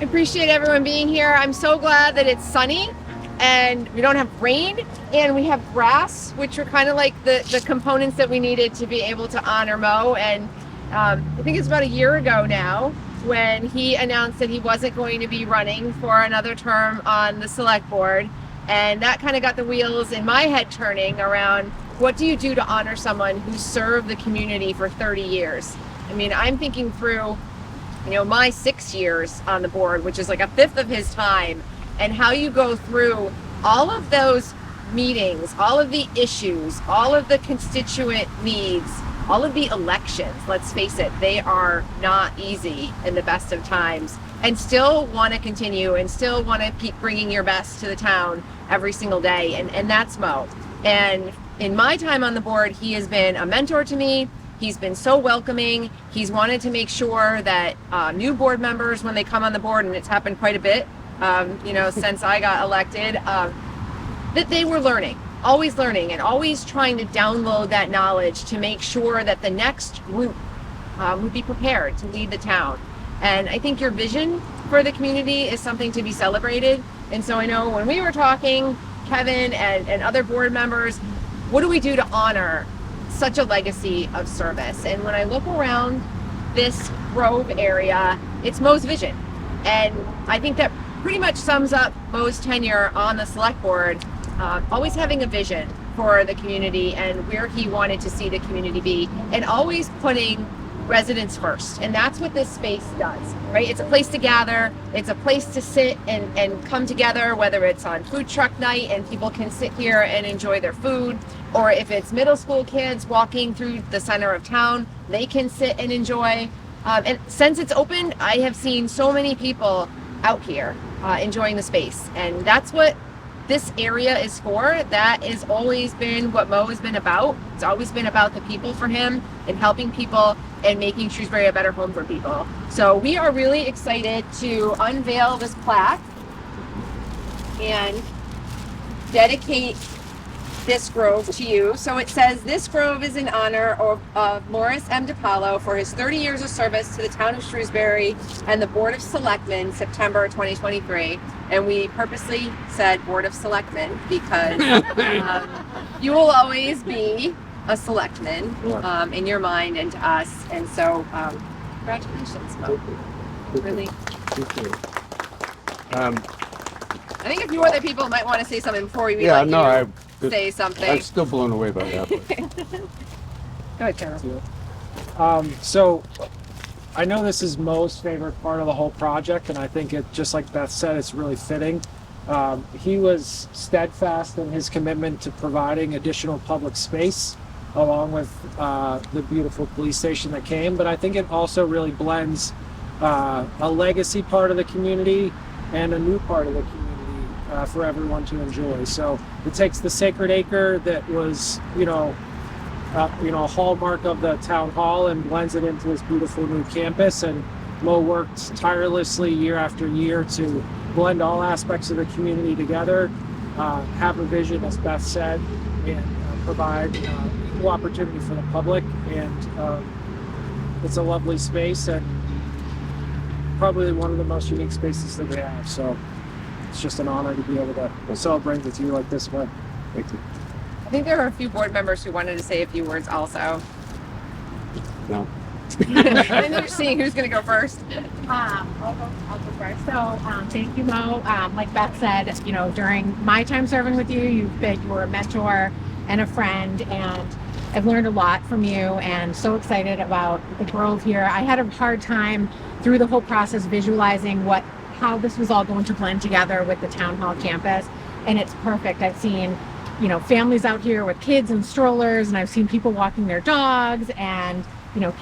I appreciate everyone being here. I'm so glad that it's sunny and we don't have rain and we have grass, which are kind of like the components that we needed to be able to honor Mo. And I think it's about a year ago now when he announced that he wasn't going to be running for another term on the select board. And that kind of got the wheels in my head turning around what do you do to honor someone who served the community for 30 years? I mean, I'm thinking through my 6 years on the board, which is like a fifth of his time, and how you go through all of those meetings, all of the issues, all of the constituent needs, all of the elections. Let's face it, they are not easy in the best of times, and still want to continue and still want to keep bringing your best to the town every single day. And that's Mo. And in my time on the board, he has been a mentor to me. He's been so welcoming. He's wanted to make sure that new board members, when they come on the board, and it's happened quite a bit, since I got elected, that they were learning, always learning, and always trying to download that knowledge to make sure that the next group would be prepared to lead the town. And I think your vision for the community is something to be celebrated. And so I know when we were talking, Kevin and other board members, what do we do to honor such a legacy of service? And when I look around this Grove area, it's Mo's vision. And I think that pretty much sums up Mo's tenure on the select board, always having a vision for the community and where he wanted to see the community be, and always putting residents first. And that's what this space does, right? It's a place to gather, it's a place to sit and come together, whether it's on food truck night and people can sit here and enjoy their food, or if it's middle school kids walking through the center of town, they can sit and enjoy. And since it's open, I have seen so many people out here enjoying the space. And that's what this area is for. That has always been what Mo has been about. It's always been about the people for him and helping people and making Shrewsbury a better home for people. So we are really excited to unveil this plaque and dedicate this grove to you. So it says, this grove is in honor of Maurice M. DePalo for his 30 years of service to the town of Shrewsbury and the Board of Selectmen, September 2023. And we purposely said Board of Selectmen because you will always be a selectman in your mind and to us. And so congratulations, Mo. Really. Thank you. I think a few other people might want to say something before we say something. I'm still blown away by that. Go ahead, Karen. So I know this is Mo's favorite part of the whole project, and I think it, just like Beth said, it's really fitting. He was steadfast in his commitment to providing additional public space along with the beautiful police station that came, but I think it also really blends a legacy part of the community and a new part of the community for everyone to enjoy. So it takes the sacred acre that was, a hallmark of the town hall and blends it into this beautiful new campus. And Mo worked tirelessly year after year to blend all aspects of the community together, have a vision, as Beth said, and provide equal opportunity for the public. And it's a lovely space and probably one of the most unique spaces that we have. So it's just an honor to be able to celebrate with you like this way. Thank you. I think there are a few board members who wanted to say a few words also. No. And they're seeing who's going to go first. I'll go first. So thank you, Mo. Like Beth said, during my time serving with you, you were a mentor and a friend, and I've learned a lot from you and so excited about the Grove here. I had a hard time through the whole process visualizing how this was all going to blend together with the town hall campus, and it's perfect. I've seen families out here with kids and strollers, and I've seen people walking their dogs and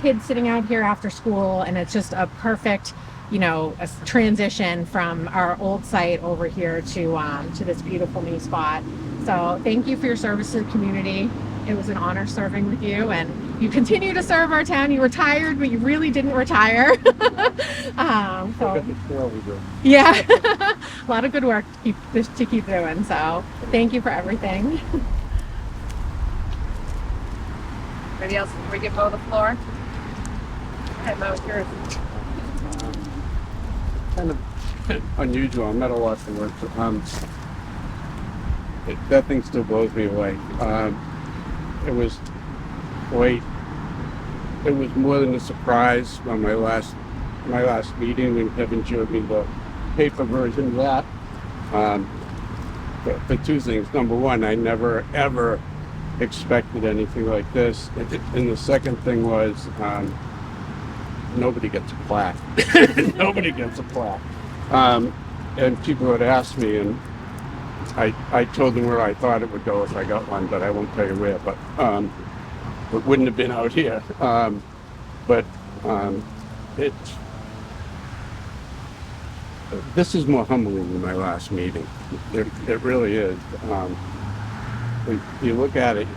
kids sitting out here after school, and it's just a perfect a transition from our old site over here to this beautiful new spot. So thank you for your service to the community. It was an honor serving with you, and you continue to serve our town. You retired, but you really didn't retire. Yeah, a lot of good work to keep doing. So thank you for everything. Anybody else before we give Mo the floor? Go ahead, Mo, it's yours. Kind of unusual. I'm at a loss for words. That thing still blows me away. It was, wait, it was more than a surprise on my last meeting when Kevin showed me the paper version of that. For two things. Number one, I never ever expected anything like this. And the second thing was, nobody gets a plaque. Nobody gets a plaque. And people had asked me, and I told them where I thought it would go if I got one, but I won't tell you where. But it wouldn't have been out here. This is more humbling than my last meeting. It really is. When you look at it,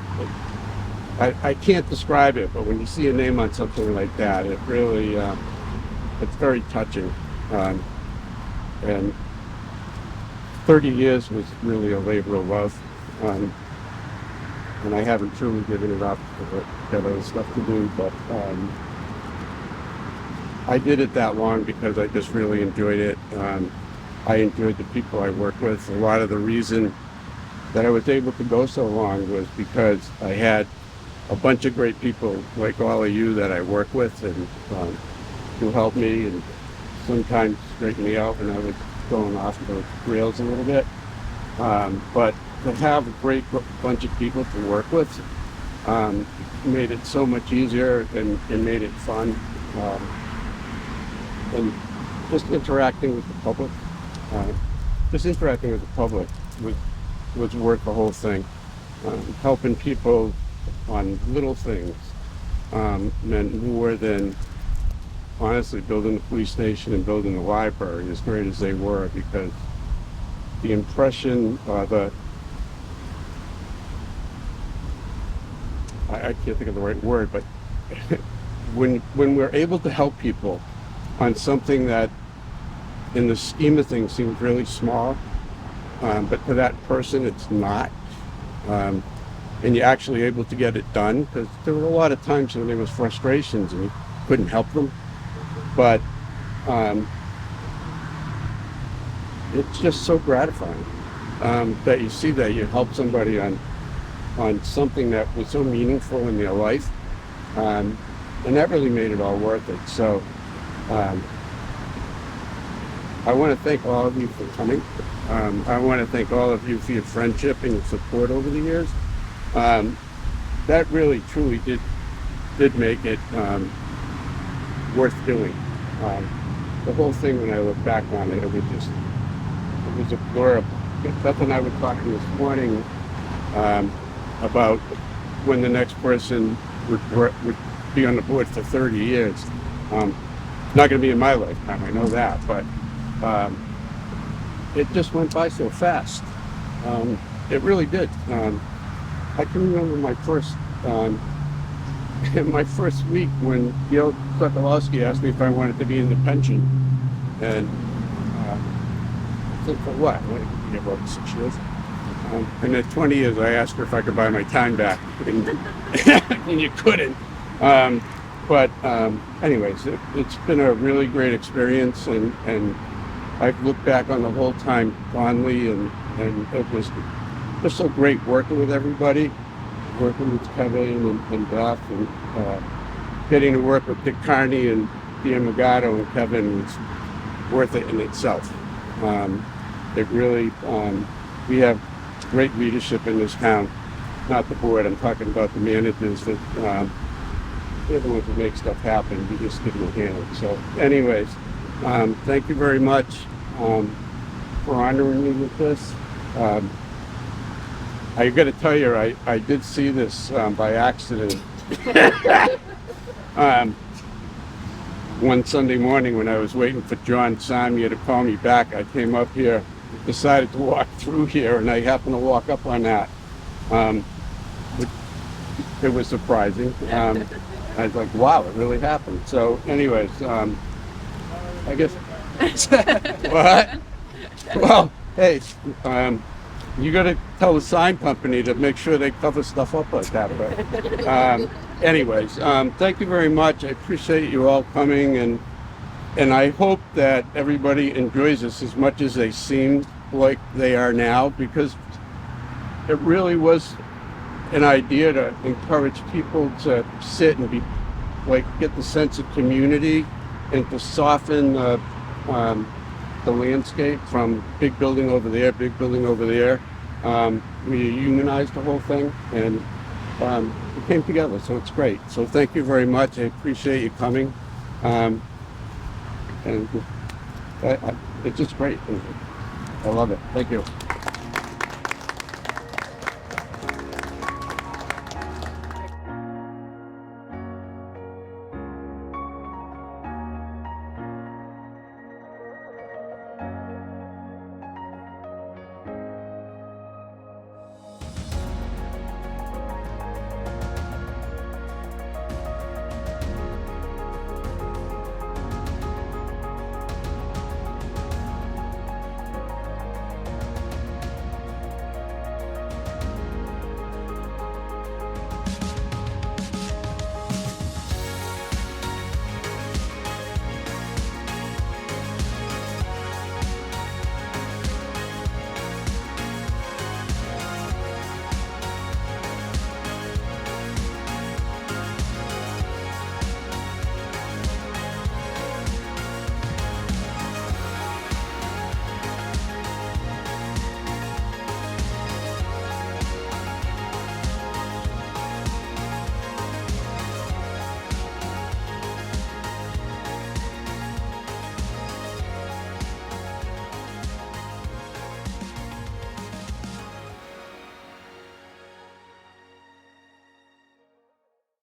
I can't describe it, but when you see a name on something like that, it really, it's very touching. And 30 years was really a labor of love. And I haven't truly given it up. I've got other stuff to do, but I did it that long because I just really enjoyed it. I enjoyed the people I work with. A lot of the reason that I was able to go so long was because I had a bunch of great people like all of you that I work with and who helped me and sometimes straightened me out when I was going off the rails a little bit. But to have a great bunch of people to work with made it so much easier and made it fun. And just interacting with the public, was worth the whole thing. Helping people on little things meant more than, honestly, building the police station and building the library, as great as they were, because the impression, I can't think of the right word, but when we're able to help people on something that in the scheme of things seems really small, but to that person it's not, and you're actually able to get it done, because there were a lot of times when there was frustrations and you couldn't help them, but it's just so gratifying that you see that you help somebody on something that was so meaningful in their life, and that really made it all worth it. So I want to thank all of you for coming. I want to thank all of you for your friendship and your support over the years. That really, truly did make it worth doing. The whole thing, when I look back on it, it was a blur. Beth and I were talking this morning about when the next person would be on the board for 30 years. Not going to be in my lifetime, I know that, but it just went by so fast. It really did. I can remember my first week when Gail Sokolowski asked me if I wanted to be in the pension, and I said, for what? What, about 6 years? And at 20 years, I asked her if I could buy my time back, and you couldn't. But anyways, it's been a really great experience, and I've looked back on the whole time fondly, and it was just so great working with everybody, working with Kevin and Beth, and getting to work with Dick Carney and Ian Magato and Kevin was worth it in itself. It really, we have great leadership in this town, not the board, I'm talking about the managers that they're the ones who make stuff happen. We just give them a hand. So anyways, thank you very much for honoring me with this. I got to tell you, I did see this by accident one Sunday morning when I was waiting for John Samia to call me back. I came up here, decided to walk through here, and I happened to walk up on that. It was surprising. I was like, wow, it really happened. So anyways, I guess, what? Well, hey, you got to tell the sign company to make sure they cover stuff up like that. But anyways, thank you very much. I appreciate you all coming, and And I hope that everybody enjoys this as much as they seem like they are now, because it really was an idea to encourage people to sit and be like, get the sense of community and to soften the landscape from big building over there, big building over there. We unionized the whole thing, and it came together, so it's great. So thank you very much. I appreciate you coming. And it's just great. I love it. Thank you.